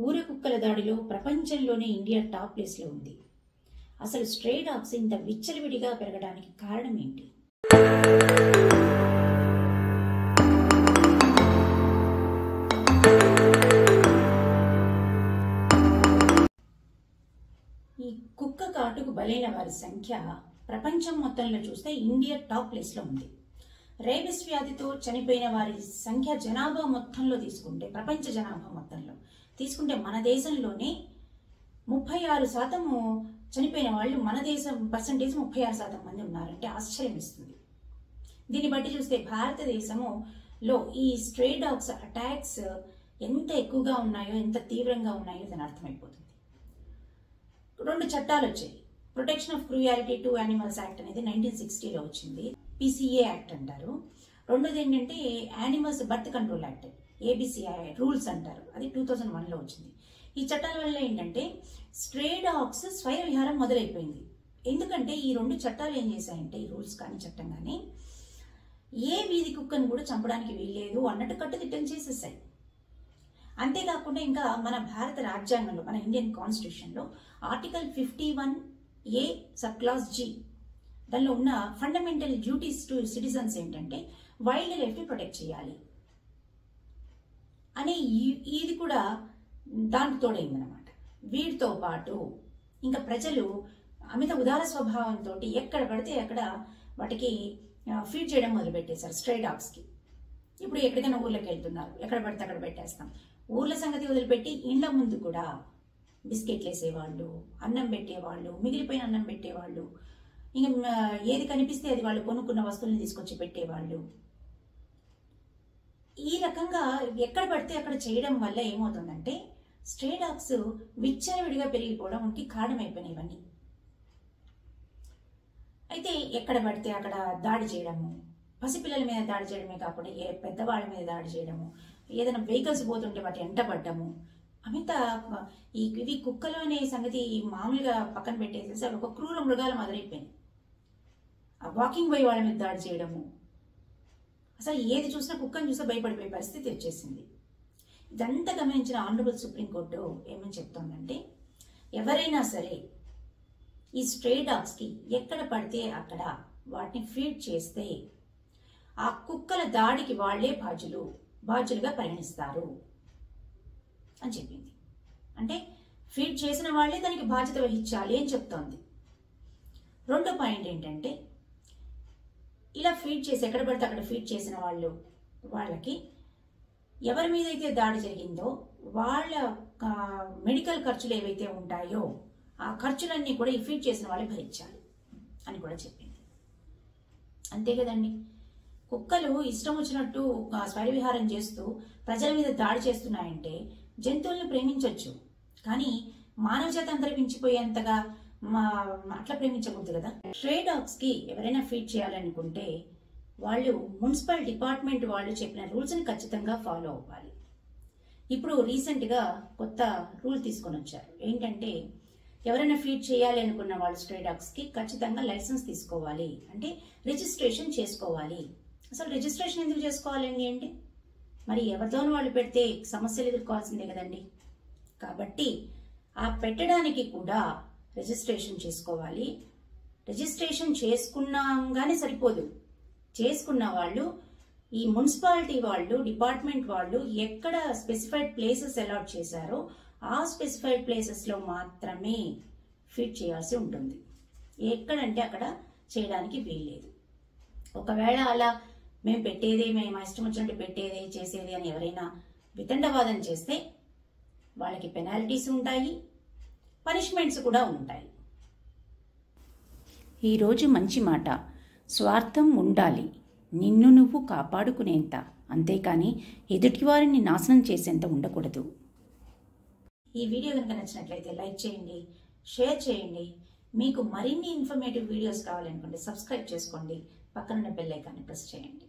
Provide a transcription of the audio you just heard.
ఊర కుక్కల దాడిలో ప్రపంచంలోనే ఇండియా టాప్ ప్లేస్లో ఉంది. అసలు స్ట్రే డాగ్స్ ఇంత విచ్చలవిడిగా పెరగడానికి కారణం ఏంటి? ఈ కుక్క కాటుకు బలైన వారి సంఖ్య ప్రపంచం మొత్తంలో చూస్తే ఇండియా టాప్ ప్లేస్లో ఉంది. రేబిస్ వ్యాధితో చనిపోయిన వారి సంఖ్య జనాభా మొత్తంలో తీసుకుంటే, ప్రపంచ జనాభా మొత్తంలో తీసుకుంటే మన దేశంలోనే 36% చనిపోయిన వాళ్ళు, మన దేశం పర్సంటేజ్ 36% మంది ఉన్నారంటే ఆశ్చర్యం ఇస్తుంది. దీన్ని బట్టి చూస్తే భారతదేశంలో ఈ స్ట్రే డాగ్స్ అటాక్స్ ఎంత ఎక్కువగా ఉన్నాయో, ఎంత తీవ్రంగా ఉన్నాయో దాని అర్థమైపోతుంది. 2 చట్టాలు వచ్చాయి. Protection of cruelty to animals act అనేది 1960లో వచ్చింది. PCA యాక్ట్ అంటారు. రెండోది ఏంటంటే animals birth control act, ABCI rules అంటారు. అది 2001లో వచ్చింది. ఈ చట్టాల వల్ల ఏంటంటే స్ట్రే డాగ్స్ స్వయం విహారం మొదలైపోయింది. ఎందుకంటే ఈ 2 చట్టాలు ఏం చేశాయంటే, ఈ రూల్స్ కానీ చట్టం కానీ, ఏ వీధి కుక్కను కూడా చంపడానికి వీల్లేదు అన్నట్టు కట్టుదిట్టం చేసేసాయి. అంతేకాకుండా ఇంకా మన భారత రాజ్యాంగంలో, మన ఇండియన్ కాన్స్టిట్యూషన్లో article 51A sub class G, దానిలో ఉన్న ఫండమెంటల్ డ్యూటీస్ టు సిటిజన్స్ ఏంటంటే వైల్డ్ లైఫ్ని ప్రొటెక్ట్ చేయాలి అని ఇది కూడా దానికి తోడైందనమాట. వీటితో పాటు ఇంకా ప్రజలు అమిత ఉదార స్వభావంతో ఎక్కడ పడితే అక్కడ వాటికి ఫీడ్ చేయడం మొదలుపెట్టేశారు, స్ట్రే డాగ్స్కి. ఇప్పుడు ఎక్కడికైనా ఊర్లోకి వెళ్తున్నారు, ఎక్కడ పడితే అక్కడ పెట్టేస్తాం. ఊర్ల సంగతి వదిలిపెట్టి ఇండ్ల ముందు కూడా బిస్కెట్లు వేసేవాళ్ళు, అన్నం పెట్టేవాళ్ళు, మిగిలిపోయిన అన్నం పెట్టేవాళ్ళు, ఇంకా ఏది కనిపిస్తే అది వాళ్ళు కొనుక్కున్న వస్తువులను తీసుకొచ్చి పెట్టేవాళ్ళు. ఈ రకంగా ఎక్కడ పడితే అక్కడ చేయడం వల్ల ఏమవుతుందంటే స్ట్రే డాగ్స్ విచ్చలవిడిగా పెరిగిపోవడానికి కారణమైపోయినాయి ఇవన్నీ. అయితే ఎక్కడ పడితే అక్కడ దాడి చేయడము, పసిపిల్లల మీద దాడి చేయడమే కాకుండా పెద్దవాళ్ళ మీద దాడి చేయడము, ఏదైనా వెహికల్స్ పోతుంటే వాటి ఎంటపడ్డము, అమిత ఇవి కుక్కలు అనే సంగతి మామూలుగా పక్కన పెట్టేసేసి అవి ఒక క్రూర మృగాలు మొదలైపోయింది. ఆ వాకింగ్ పోయి వాళ్ళ మీద దాడి చేయడము, అసలు ఏది చూసినా కుక్కను చూస్తే భయపడిపోయే పరిస్థితి వచ్చేసింది. ఇదంతా గమనించిన ఆనరబుల్ సుప్రీంకోర్టు ఏమని చెప్తోందంటే, ఎవరైనా సరే ఈ స్ట్రే డాగ్స్కి ఎక్కడ పడితే అక్కడ వాటిని ఫీడ్ చేస్తే ఆ కుక్కల దాడికి వాళ్లే బాధ్యులుగా పరిగణిస్తారు అని చెప్పింది. అంటే ఫీడ్ చేసిన వాళ్లే దానికి బాధ్యత వహించాలి అని చెప్తోంది. రెండో పాయింట్ ఏంటంటే, ఇలా ఫీడ్ చేసి ఎక్కడ పడితే అక్కడ ఫీడ్ చేసిన వాళ్ళకి ఎవరి మీద అయితే దాడి జరిగిందో వాళ్ళ మెడికల్ ఖర్చులు ఏవైతే ఉంటాయో ఆ ఖర్చులన్నీ కూడా ఈ ఫీడ్ చేసిన వాళ్ళే భరించాలి అని కూడా చెప్పింది. అంతే కదండి, కుక్కలు ఇష్టం వచ్చినట్టు స్వైర విహారం చేస్తూ ప్రజల మీద దాడి చేస్తున్నాయంటే జంతువులను ప్రేమించవచ్చు, కానీ మానవ జాతి అంతరించిపోయేంతగా అట్లా ప్రేమించకూడదు కదా. స్ట్రే డాగ్స్ కి ఎవరైనా ఫీడ్ చేయాలనుకుంటే వాళ్ళు మున్సిపల్ డిపార్ట్మెంట్ వాళ్ళు చెప్పిన రూల్స్ని ఖచ్చితంగా ఫాలో అవ్వాలి. ఇప్పుడు రీసెంట్గా కొత్త రూల్ తీసుకొని వచ్చారు. ఏంటంటే ఎవరైనా ఫీడ్ చేయాలి అనుకున్న వాళ్ళు స్ట్రే డాగ్స్కి ఖచ్చితంగా లైసెన్స్ తీసుకోవాలి, అంటే రిజిస్ట్రేషన్ చేసుకోవాలి. అసలు రిజిస్ట్రేషన్ ఎందుకు చేసుకోవాలండి అంటే, మరి ఎవరితోనూ వాళ్ళు పెడితే సమస్యలు ఎదుర్కోవాల్సిందే కదండి. కాబట్టి ఆ పెట్టడానికి కూడా రిజిస్ట్రేషన్ చేసుకోవాలి. రిజిస్ట్రేషన్ చేసుకున్నాగానే సరిపోదు, చేసుకున్న వాళ్ళు ఈ మున్సిపాలిటీ వాళ్ళు, డిపార్ట్మెంట్ వాళ్ళు ఎక్కడ స్పెసిఫైడ్ ప్లేసెస్ అలాట్ చేశారో ఆ స్పెసిఫైడ్ ప్లేసెస్లో మాత్రమే ఫీడ్ చేయాల్సి ఉంటుంది. ఎక్కడంటే అక్కడ చేయడానికి వీల్లేదు. ఒకవేళ అలా మేము పెట్టేదే, మేము ఇష్టం వచ్చినట్టు పెట్టేదే చేసేది అని ఎవరైనా వితండవాదం చేస్తే వాళ్ళకి పెనాల్టీస్ ఉంటాయి, పనిష్మెంట్స్ కూడా ఉంటాయి. ఈరోజు మంచి మాట, స్వార్థం ఉండాలి, నిన్ను నువ్వు కాపాడుకునేంత, అంతేకాని ఎదుటివారిని నాశనం చేసేంత ఉండకూడదు. ఈ వీడియో కనుక నచ్చినట్లయితే లైక్ చేయండి, షేర్ చేయండి. మీకు మరిన్ని ఇన్ఫర్మేటివ్ వీడియోస్ కావాలనుకుంటే సబ్స్క్రైబ్ చేసుకోండి, పక్కనున్న బెల్ ఐకాన్ని ప్రెస్ చేయండి.